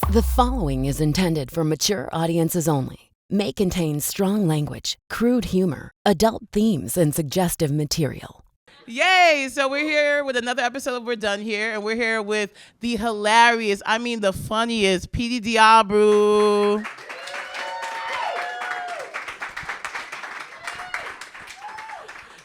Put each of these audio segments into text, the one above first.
The following is intended for mature audiences only. May contain strong language, crude humor, adult themes, and suggestive material. Yay! So we're here with another episode of We're Done Here, and we're here with the hilarious, the funniest, Petey DeAbreu.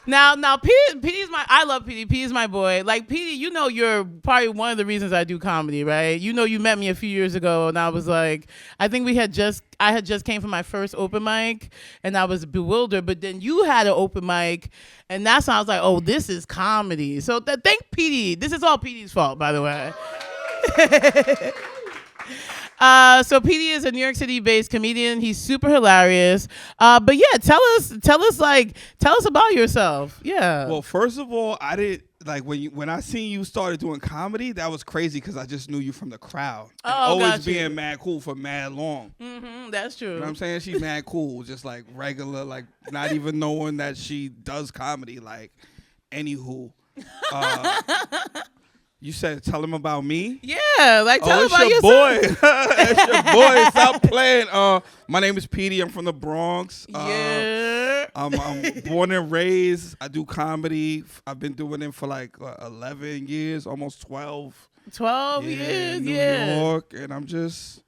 Now, Petey's I love Petey. Petey's my boy. Like, Petey, you're probably one of the reasons I do comedy, right? You met me a few years ago, and I was like, I think I had just came from my first open mic, and I was bewildered, but then you had an open mic, and that's when I was like, oh, this is comedy. So thank Petey. This is all Petey's fault, by the way. So Petey is a New York City-based comedian. He's super hilarious. But yeah, tell us about yourself. Yeah. Well, first of all, I did when I seen you started doing comedy, that was crazy because I just knew you from the crowd. And always being mad cool for mad long. Mm-hmm, that's true. You know what I'm saying? She's mad cool, just like regular, like not even knowing that she does comedy. Like, anywho. You said, tell him about me? Yeah, tell him about yourself. Boy. It's your boy. Stop playing. My name is Petey. I'm from the Bronx. Yeah. I'm born and raised. I do comedy. I've been doing it for like 11 years, almost 12. 12 years, New York, and I'm just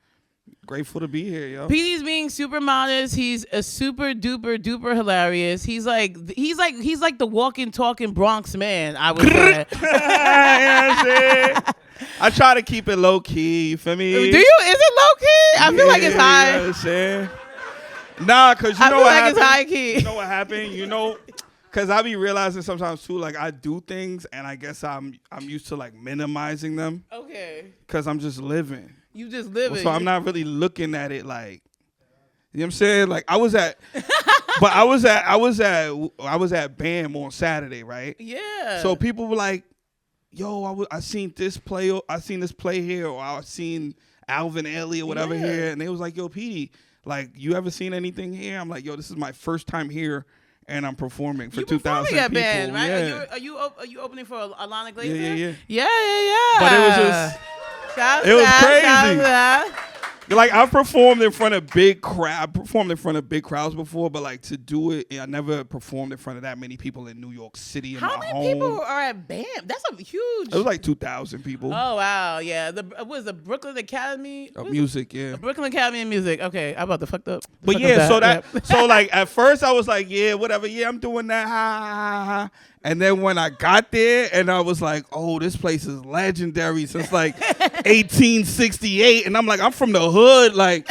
grateful to be here, yo. Petey's being super modest. He's a super duper duper hilarious. He's like the walking talking Bronx man, I would say. I try to keep it low key. You feel me? Do you? Is it low key? I feel like it's high. You know what I'm saying? Nah, cause you know what happened. It's high key. You know what happened? Cause I be realizing sometimes too, like I do things, and I guess I'm used to like minimizing them. Okay. Cause I'm just living. You just living. So I'm not really looking at it like, you know what I'm saying? Like I was at BAM on Saturday, right? Yeah. So people were like, yo, I seen this play here, or I seen Alvin Ailey or whatever here, and they was like, yo, Petey, like you ever seen anything here? I'm like, yo, this is my first time here, and I'm perforing for 2,000 people. Band, right? Yeah. Are you opening for Alana Glazer? Yeah. Yeah. But it was just. It was crazy. Like I've performed in front of big crowds before, but like to do it, I never performed in front of that many people in New York City. How many people are at BAM? That's a huge. It was like 2,000 people. Oh wow, yeah. The Brooklyn Academy of Music, yeah. The Brooklyn Academy of Music. Okay, I'm about to fucked up. But yeah, so like at first I was like, yeah, whatever, yeah, I'm doing that, ha ha ha. And then when I got there, and I was like, oh, this place is legendary since like 1868. And I'm like, I'm from the hood. Like,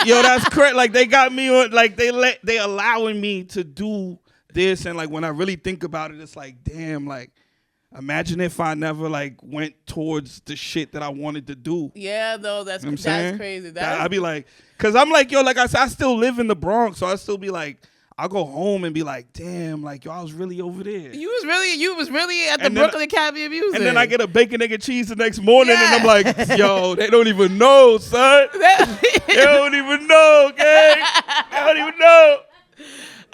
yo, that's correct. Like, they got me on, like, they allowing me to do this. And like, when I really think about it, it's like, damn, like, imagine if I never like went towards the shit that I wanted to do. Yeah, though, that's crazy. I'd be like, cause I'm like, yo, like I said, I still live in the Bronx, so I still be like, I'll go home and be like, damn, like, yo, I was really over there. You was really at the Brooklyn Academy of Music. And then I get a bacon, egg, and cheese the next morning, and I'm like, yo, they don't even know, son. They don't even know, gang. They don't even know.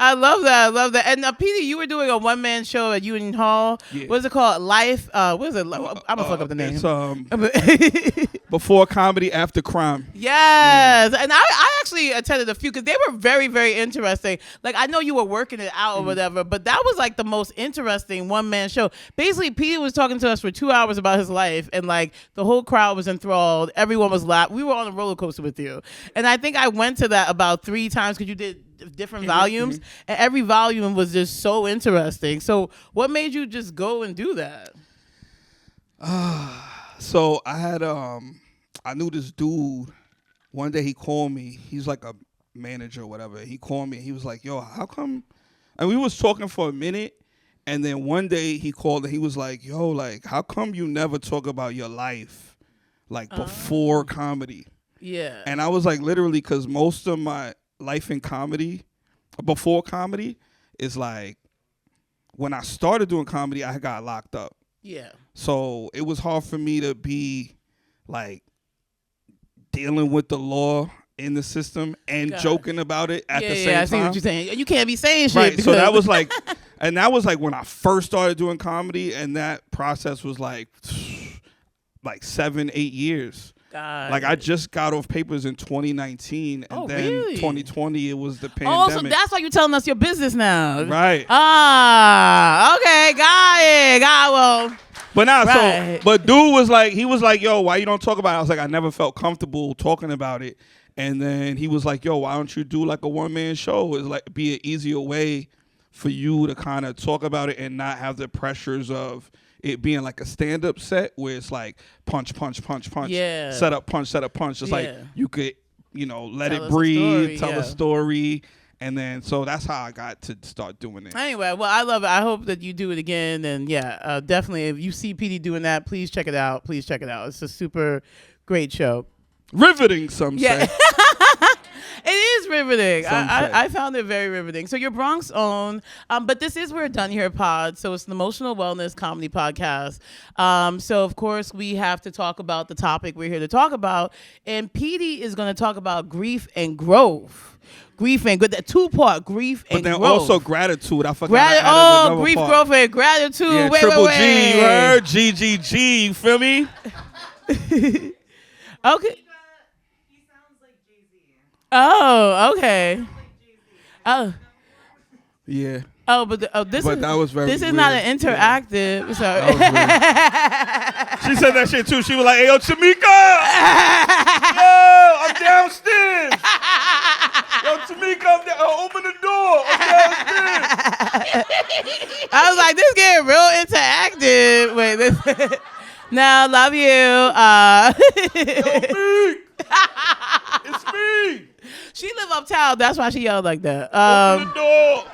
I love that. And Petey, you were doing a one-man show at Union Hall. Yeah. What's it called? Life? What is it? I'm going to fuck up the name. It's Before Comedy, After Crime. Yes. Yeah. And I actually attended a few because they were very, very interesting. Like, I know you were working it out or whatever, but that was like the most interesting one-man show. Basically, Petey was talking to us for 2 hours about his life, and like the whole crowd was enthralled. Everyone was laughing. We were on a roller coaster with you. And I think I went to that about 3 times because you did different volumes, and every volume was just so interesting. So what made you just go and do that? So I had I knew this dude. One day he called me. He's like a manager or whatever. He called me. He was like, yo, how come? And we was talking for a minute, and then one day he called and he was like, yo, like, how come you never talk about your life like before comedy? Yeah. And I was like, literally, because most of my life in comedy, before comedy, is like when I started doing comedy, I got locked up. Yeah. So it was hard for me to be like dealing with the law in the system and joking about it at the same time. Yeah, I see what you're saying. You can't be saying shit. Right. So that was like, and that was like when I first started doing comedy, and that process was like 7-8 years. Like I just got off papers in 2019, and then really? 2020 it was the pandemic. Oh, so that's why you're telling us your business now, right? Okay, got it. Well, but now, right. but dude was like, he was like, yo, why you don't talk about it? I was like, I never felt comfortable talking about it, and then he was like, yo, why don't you do like a one-man show? It's like be an easier way for you to kind of talk about it and not have the pressures of it being like a stand-up set where it's like punch, punch, punch, punch, set up, punch. It's like you could, let it breathe, tell a story. And then, so that's how I got to start doing it. Anyway, well, I love it. I hope that you do it again. And definitely, if you see Petey doing that, please check it out. It's a super great show. Riveting, some say. It is riveting. I found it very riveting. So you're Bronx own, but this is We're Done Here pod. So it's an emotional wellness comedy podcast. So of course we have to talk about the topic we're here to talk about. And Petey is going to talk about grief and growth. Grief and good, that 2-part grief and growth. But then also gratitude. I forgot. Grief, growth, and gratitude. Yeah, wait. G, you heard? GGG. You feel me? Okay. Oh, okay. Oh. Yeah. Oh, but this that was very this is weird. not an interactive. Yeah. She said that shit too. She was like, "Hey, yo, Tamika, yo, I'm downstairs. Yo, Tamika, open the door. I'm downstairs." I was like, this getting real interactive. Wait, this. No, love you. Yo, Meek. It's me. She live uptown. That's why she yelled like that. Open the door.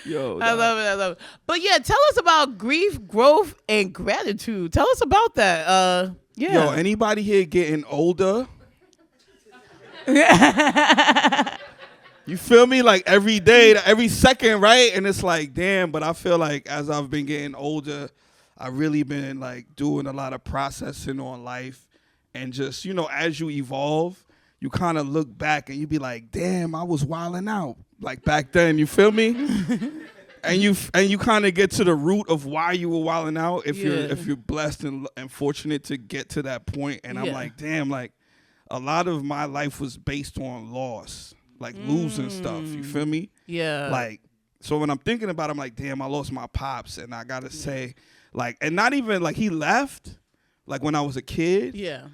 Yo, I love it. But yeah, tell us about grief, growth, and gratitude. Tell us about that. Yo, anybody here getting older? You feel me? Like every day, every second, right? And it's like, damn, but I feel like as I've been getting older, I've really been like doing a lot of processing on life. And just, as you evolve, you kind of look back and you be like, damn, I was wilding out. Like back then, you feel me? and you kind of get to the root of why you were wilding out if you're blessed and fortunate to get to that point. And I'm like, damn, like a lot of my life was based on loss, like losing stuff. You feel me? Yeah. Like, so when I'm thinking about it, I'm like, damn, I lost my pops. And I got to say, like, and not even like he left, like when I was a kid. Yeah.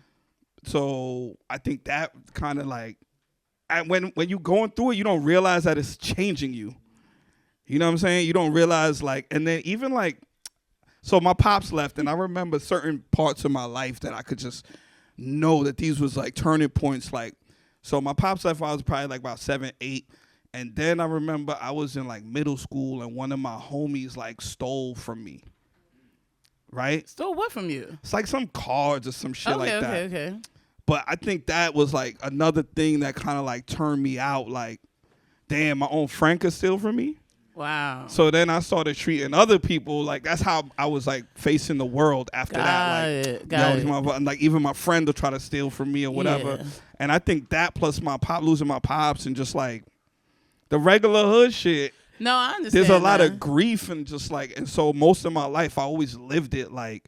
So I think that kind of like, when you're going through it, you don't realize that it's changing you. You know what I'm saying? You don't realize like, and then even like, so my pops left, and I remember certain parts of my life that I could just know that these was like turning points. Like, so my pops left when I was probably like about 7, 8. And then I remember I was in like middle school and one of my homies like stole from me. Right? Stole what from you? It's like some cards or some shit like that. Okay. But I think that was like another thing that kind of like turned me out. Like, damn, my own friend could steal from me. Wow. So then I started treating other people like that's how I was like facing the world after that. Like, like even my friend will try to steal from me or whatever. Yeah. And I think that plus my losing my pops and just like the regular hood shit. No, I understand. There's a lot of grief and just like, and so most of my life I always lived it like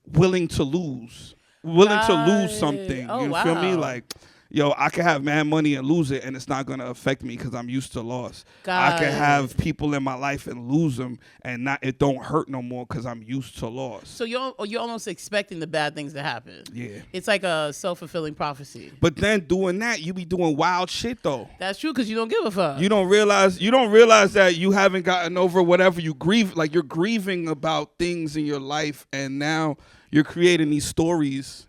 willing to lose something. You feel me? Like, yo, I can have mad money and lose it, and it's not gonna affect me because I'm used to loss. I can have people in my life and lose them, and it don't hurt no more because I'm used to loss. So you're almost expecting the bad things to happen. Yeah, it's like a self-fulfilling prophecy. But then doing that, you be doing wild shit though. That's true because you don't give a fuck. You don't realize that you haven't gotten over whatever you grieve. Like you're grieving about things in your life, and now you're creating these stories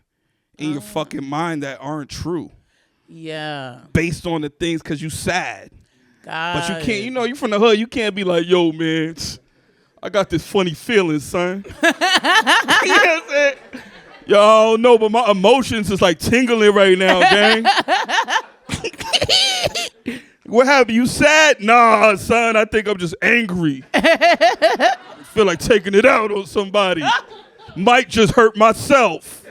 in your fucking mind that aren't true. Yeah. Based on the things because you sad. But you can't, you from the hood, you can't be like, yo, man, I got this funny feeling, son. You know what I'm saying? Yo, I don't know, but my emotions is like tingling right now, gang. What happened? You sad? Nah, son, I think I'm just angry. I feel like taking it out on somebody. Might just hurt myself.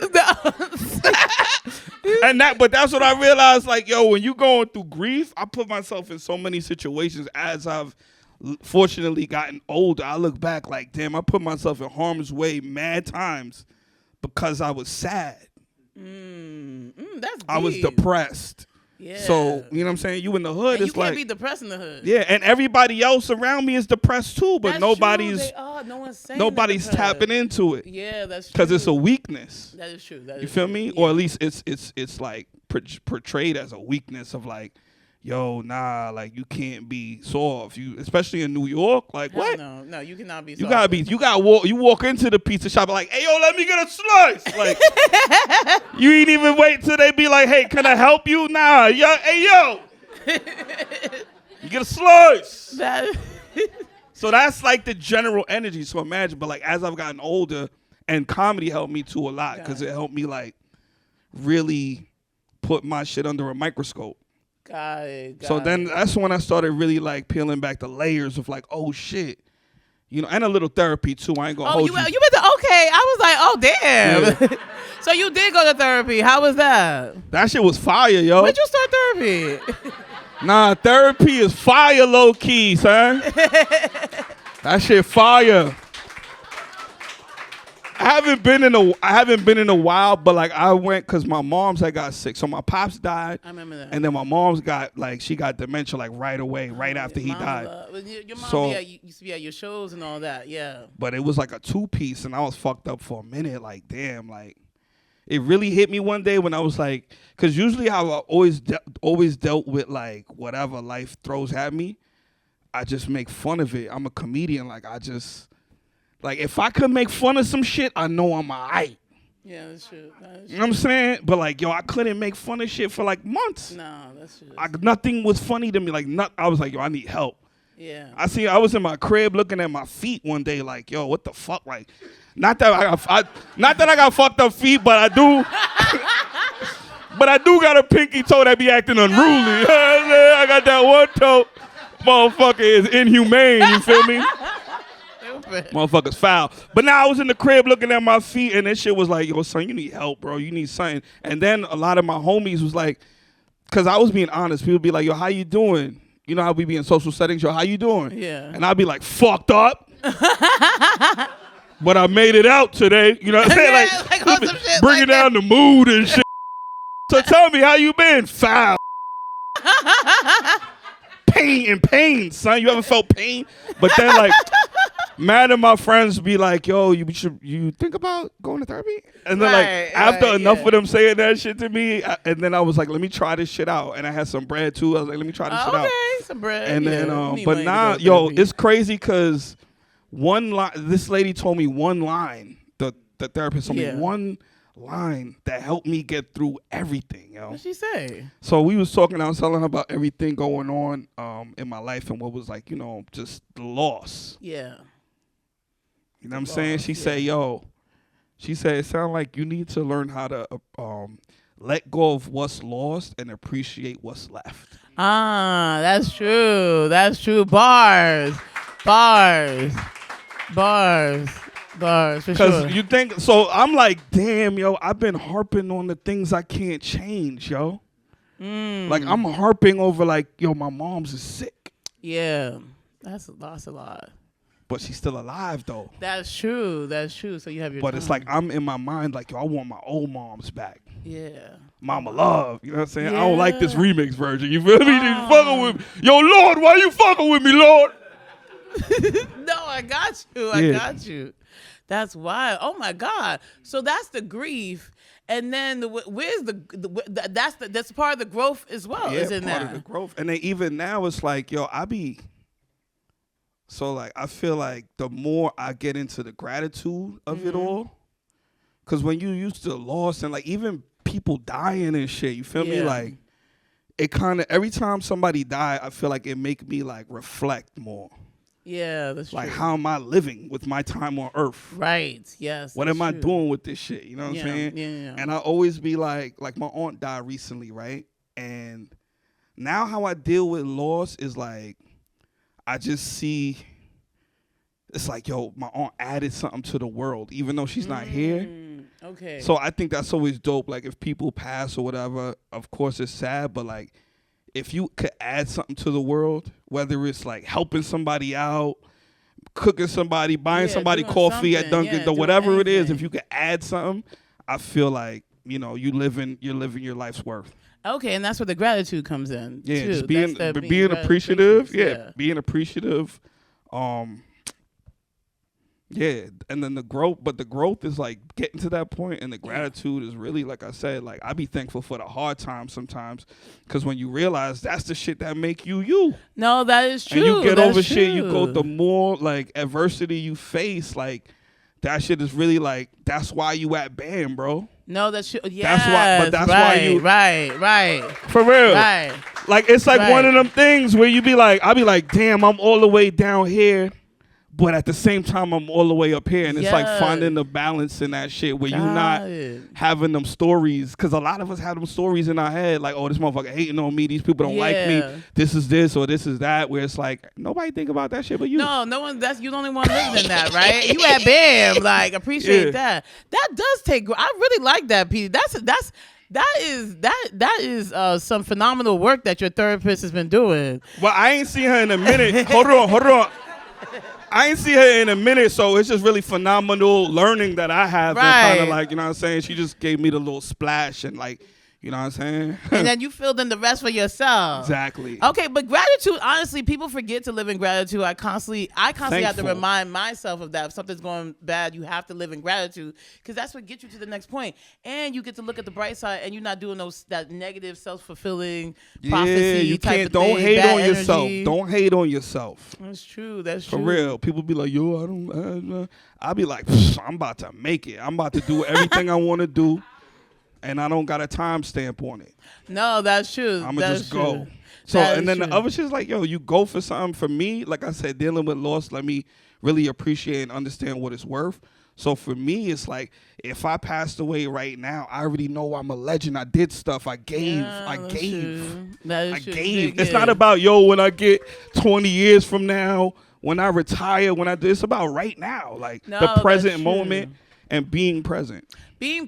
But that's what I realized, like, yo, when you going through grief, I put myself in so many situations as I've fortunately gotten older. I look back like, damn, I put myself in harm's way mad times. because I was sad. That's deep. I was depressed. Yeah. So, you know what I'm saying? You in the hood, and it's you can't like, be depressed in the hood. yeah, and everybody else around me is depressed too, but That's nobody's true. No one's saying nobody's tapping into it. Yeah, that's true. Because it's a weakness. That is true. You feel me? Yeah. Or at least it's like portrayed as a weakness of like, yo, nah, like you can't be soft. You, especially in New York, like Hell what? No, you cannot be soft. You walk into the pizza shop like, hey yo, let me get a slice. Like you ain't even wait till they be like, hey, can I help you? Nah, hey yo. You get a slice. So that's like the general energy. So imagine, but like as I've gotten older, and comedy helped me too a lot because it helped me like really put my shit under a microscope. Got it. So then that's when I started really like peeling back the layers of like, oh shit, you know, and a little therapy too. I ain't gonna hold you. You went to okay. I was like, oh damn. Yeah. So you did go to therapy. How was that? That shit was fire, yo. When'd you start therapy? Nah, therapy is fire, low key, son. That shit fire. I haven't been in a while, but like I went because my mom's had got sick. So my pops died. I remember that. And then my mom's got she got dementia like right away, right after he died. Your mom used to be at your shows and all that, yeah. But it was like a 2-piece, and I was fucked up for a minute. Like damn, like it really hit me one day when I was like, because usually how I always dealt with like whatever life throws at me, I just make fun of it. I'm a comedian, like I just. Like, if I could make fun of some shit, I know I'm alright. Yeah, that's true. You know what I'm saying? But, like, yo, I couldn't make fun of shit for, like, months. No, that's true. Nothing was funny to me. Like, I was like, yo, I need help. Yeah. I was in my crib looking at my feet one day, like, yo, what the fuck? Like, not that I got fucked up feet, but I do. But I do got a pinky toe that be acting unruly. I got that one toe. Motherfucker is inhumane, you feel me? Motherfuckers foul. But now I was in the crib looking at my feet, and that shit was like, yo, son, you need help, bro. You need something. And then a lot of my homies was like, because I was being honest. People be like, yo, how you doing? You know how we be in social settings? Yo, how you doing? Yeah. And I'd be like, fucked up. But I made it out today. You know what I'm saying? Like bringing down the mood and shit. So tell me, how you been? Foul. Pain, son. You ever felt pain? But then, like, mad at my friends be like, yo, you think about going to therapy? And then, like, after enough of them saying that shit to me, and then I was like, let me try this shit out. And I had some bread, too. I was like, let me try this shit out. Okay, some bread. And then, but now, yo, it's crazy because this lady told me one line, the therapist told me one line that helped me get through everything, yo. What'd she say? So we was talking, I was telling her about everything going on in my life and what was like, you know, just the loss. Yeah. You know what I'm saying? She said, it sounds like you need to learn how to let go of what's lost and appreciate what's left. Ah, that's true. That's true. Bars. For sure. You think, so I'm like, damn, yo, I've been harping on the things I can't change, yo. Like, I'm harping over, like, yo, my mom's is sick. Yeah, that's a lot. But she's still alive, though. That's true. So you have your But time. it's like, I'm in my mind, like, yo, I want my old moms back. Yeah. Mama love, you know what I'm saying? Yeah. I don't like this remix version, you feel me? You fucking with me. Yo, Lord, why you fucking with me, Lord? No, I got you. I got you. That's wild. Oh my God. So that's the grief, and then where's that's part of the growth as well. Yeah, isn't part of the growth. And then even now it's like, yo, I feel like the more I get into the gratitude of it all, because when you used to loss and like even people dying and shit, you feel me? Like it kind of every time somebody die, I feel like it make me like reflect more. Yeah, that's like, true. how am I living with my time on earth? Right, yes. What am I doing with this shit? You know what I'm saying? Yeah. And I always be like my aunt died recently, right? And now how I deal with loss is like, I just see, it's like, yo, my aunt added something to the world, even though she's not here. Okay. So I think that's always dope. Like, if people pass or whatever, of course it's sad, but like, if you could add something to the world, whether it's like helping somebody out, cooking somebody, buying somebody doing coffee at something. Dunkin', Yeah, whatever doing it is, anything. if you could add something, I feel like, you know, you're living your life's worth. Okay, and that's where the gratitude comes in. Yeah, too. just being That's the being appreciative. yeah. Being appreciative. Yeah, and then the growth is like getting to that point, and the gratitude is really, like I said, like I be thankful for the hard times sometimes, because when you realize that's the shit that make you. No, that is true. And you get That's over shit, you go, true. the more like adversity you face, like that shit is really like, that's why you at BAM, bro. No, that's true. Yes, that's why you right. For real. Right. Like it's like Right. one of them things where you be like, I'll be like, damn, I'm all the way down here, but at the same time I'm all the way up here, and it's like Yes. finding the balance in that shit where you Got not it. having them stories, because a lot of us have them stories in our head like, oh, this motherfucker hating on me, these people don't like Yeah. me, this is this or this is that, where it's like nobody think about that shit but you. No one. That's you the only one living in that, right? You at BAM, like appreciate Yeah. that. That does take. I really like that, Pete. That is some phenomenal work that your therapist has been doing. Well, I ain't seen her in a minute. Hold on. I ain't see her in a minute, so it's just really phenomenal learning that I have. And kind Right. of like, you know what I'm saying? She just gave me the little splash and like, you know what I'm saying? And then you filled in the rest for yourself. Exactly. Okay, but gratitude, honestly, people forget to live in gratitude. I constantly have to Thankful. remind myself of that. If something's going bad, you have to live in gratitude, because that's what gets you to the next point. And you get to look at the bright side, and you're not doing that negative, self-fulfilling prophecy. Yeah, you type can't. of Don't thing, hate bad on yourself. energy. Don't hate on yourself. That's true. That's For true. real. People be like, yo, I don't. I'll be like, I'm about to make it. I'm about to do everything I want to do, and I don't got a time stamp on it. No, that's true. I'm gonna just go. So, That and is then true. the other shit is like, yo, you go for something. For me, like I said, dealing with loss, let me really appreciate and understand what it's worth. So for me, it's like, if I passed away right now, I already know I'm a legend. I did stuff. I gave. Yeah, I that's gave. true. That is I true. gave. Yeah. It's not about, yo, when I get 20 years from now, when I retire, when I do. It's about right now, like No, the that's present true. moment and being present. Being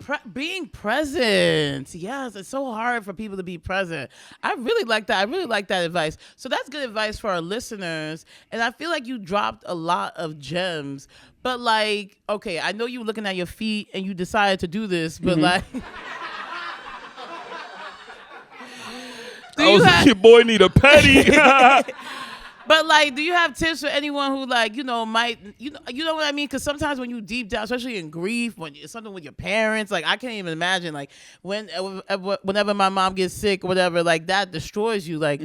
present. Yes, it's so hard for people to be present. I really like that. I really like that advice. So that's good advice for our listeners. And I feel like you dropped a lot of gems. But like, okay, I know you were looking at your feet and you decided to do this, but like... Your boy need a petty. But like, do you have tips for anyone who like, you know, might, you know what I mean? Because sometimes when you deep down, especially in grief, when it's something with your parents, like I can't even imagine, like whenever my mom gets sick or whatever, like that destroys you. Like,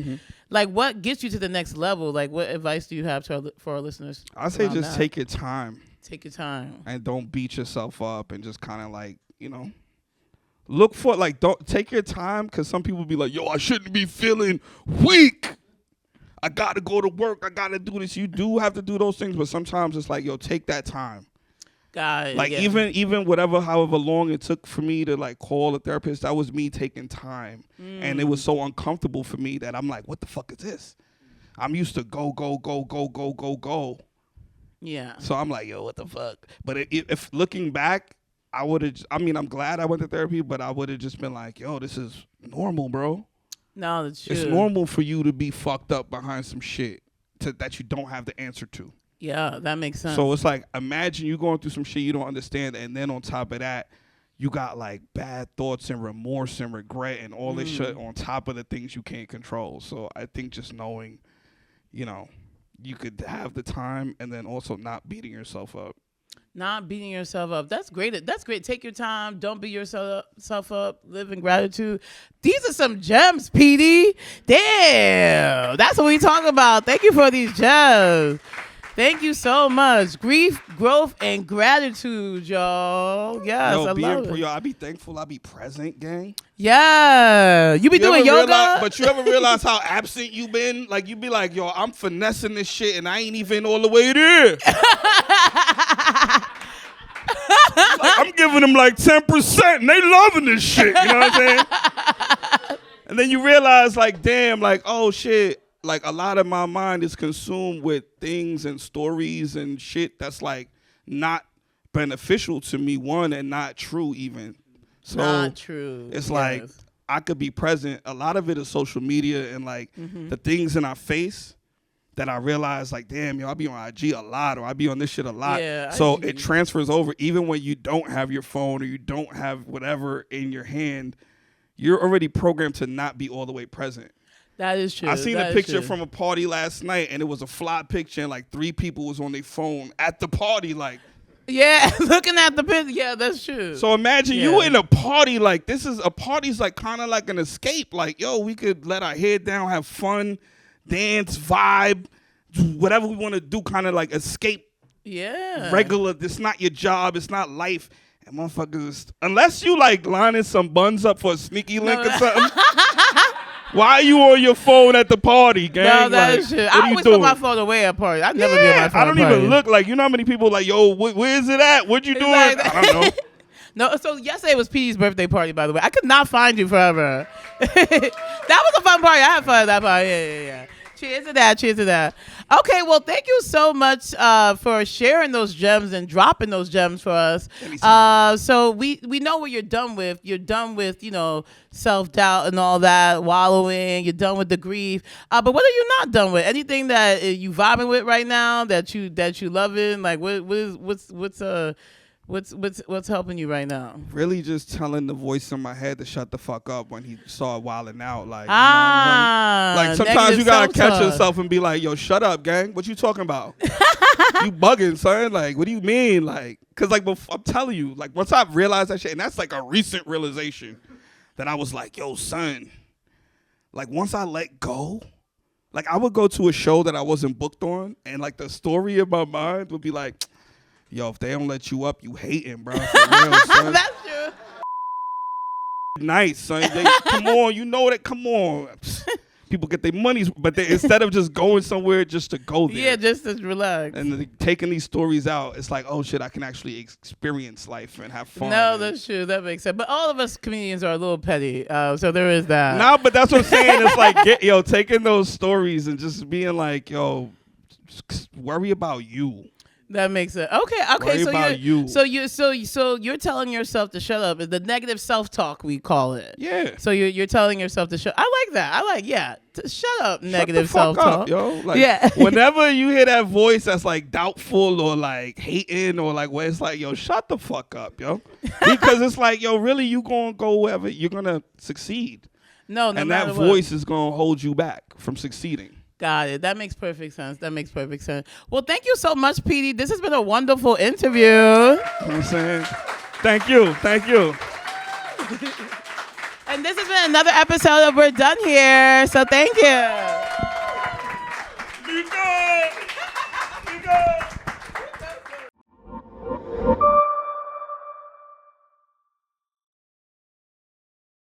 like what gets you to the next level? Like, what advice do you have for our listeners? I say around just that? take your time Take your time. and don't beat yourself up, and just kind of like, you know, look for, like, don't take your time, because some people be like, yo, I shouldn't be feeling weak. I got to go to work. I got to do this. You do have to do those things, but sometimes it's like, yo, take that time. God, Like, yeah. even however long it took for me to like call a therapist, that was me taking time. And it was so uncomfortable for me that I'm like, what the fuck is this? I'm used to go. Yeah. So I'm like, yo, what the fuck? But if looking back, I would have, I mean, I'm glad I went to therapy, but I would have just been like, yo, this is normal, bro. No, that's true. It's normal for you to be fucked up behind some shit that you don't have the answer to. Yeah, that makes sense. So it's like, imagine you going through some shit you don't understand, and then on top of that, you got like bad thoughts and remorse and regret and all this shit on top of the things you can't control. So I think just knowing, you know, you could have the time, and then also not beating yourself up. Not beating yourself up. That's great. That's great. Take your time. Don't beat yourself up. Live in gratitude. These are some gems, PD. Damn. That's what we talk about. Thank you for these gems. Thank you so much. Grief, growth, and gratitude, y'all. Yes, I love it. Yo, I be thankful. I be present, gang. Yeah. You be doing yoga? But you ever realize how absent you been? Like, you be like, yo, I'm finessing this shit, and I ain't even all the way there. Like, I'm giving them like 10%, and they loving this shit. You know what I'm saying? And then you realize, like, damn, like, oh shit, like a lot of my mind is consumed with things and stories and shit that's like not beneficial to me, one, and not true even. So Not true. it's like I could be present. A lot of it is social media and like the things in our face that I realized, like, damn, yo, I be on IG a lot, or I be on this shit a lot. Yeah, so it transfers over, even when you don't have your phone or you don't have whatever in your hand. You're already programmed to not be all the way present. That is true. I seen a picture from a party last night, and it was a fly picture, and like 3 people was on their phone at the party, like. Yeah, looking at the picture. Yeah, that's true. So imagine you in a party, like a party's like kind of like an escape. Like, yo, we could let our head down, have fun, dance, vibe, whatever we want to do, kind of like escape. Yeah. Regular. It's not your job. It's not life. And motherfuckers, unless you like lining some buns up for a sneaky link or something. Why are you on your phone at the party, gang? No, that is true. I always put my phone away at parties. I never be on my phone. I don't even look. Like, you know how many people like, yo, where is it at? What you doing? Like I don't know. No, so yesterday was Petey's birthday party, by the way. I could not find you forever. That was a fun party. I had fun at that party. Yeah. Cheers to that. Cheers to that. Okay, well, thank you so much for sharing those gems and dropping those gems for us. So we know what you're done with. You're done with, self-doubt and all that, wallowing. You're done with the grief. But what are you not done with? Anything that you vibing with right now that you loving? Like, what's helping you right now? Really just telling the voice in my head to shut the fuck up when he saw wilding out. Like, like sometimes you gotta catch yourself and be like, yo, shut up, gang. What you talking about? You bugging, son. Like, what do you mean? Like, cause like I'm telling you, like once I realized that shit, and that's like a recent realization that I was like, yo, son, like once I let go, like I would go to a show that I wasn't booked on, and like the story in my mind would be like, yo, if they don't let you up, you hating, bro. For real, son. That's true. Nice, son. Come on, you know that. Come on. People get their monies, but instead of just going somewhere just to go there. Yeah, just to relax. And taking these stories out, it's like, oh, shit, I can actually experience life and have fun. No, that's true. That makes sense. But all of us comedians are a little petty, so there is that. No, but that's what I'm saying. It's like, taking those stories and just being like, yo, just worry about you. That makes it okay. So you're telling yourself to shut up. The negative self-talk, we call it. Yeah. So you're telling yourself to shut. I like that. Shut up, negative shut the fuck self-talk. Up, yo. Like, yeah. Whenever you hear that voice that's like doubtful or like hating or like where it's like, yo, shut the fuck up, yo. Because it's like, yo, really, you gonna go wherever you're gonna succeed. No and matter that voice is gonna hold you back from succeeding. Got it. That makes perfect sense. Well, thank you so much, Petey. This has been a wonderful interview. You know what I'm saying? Thank you. And this has been another episode of We're Done Here. So thank you.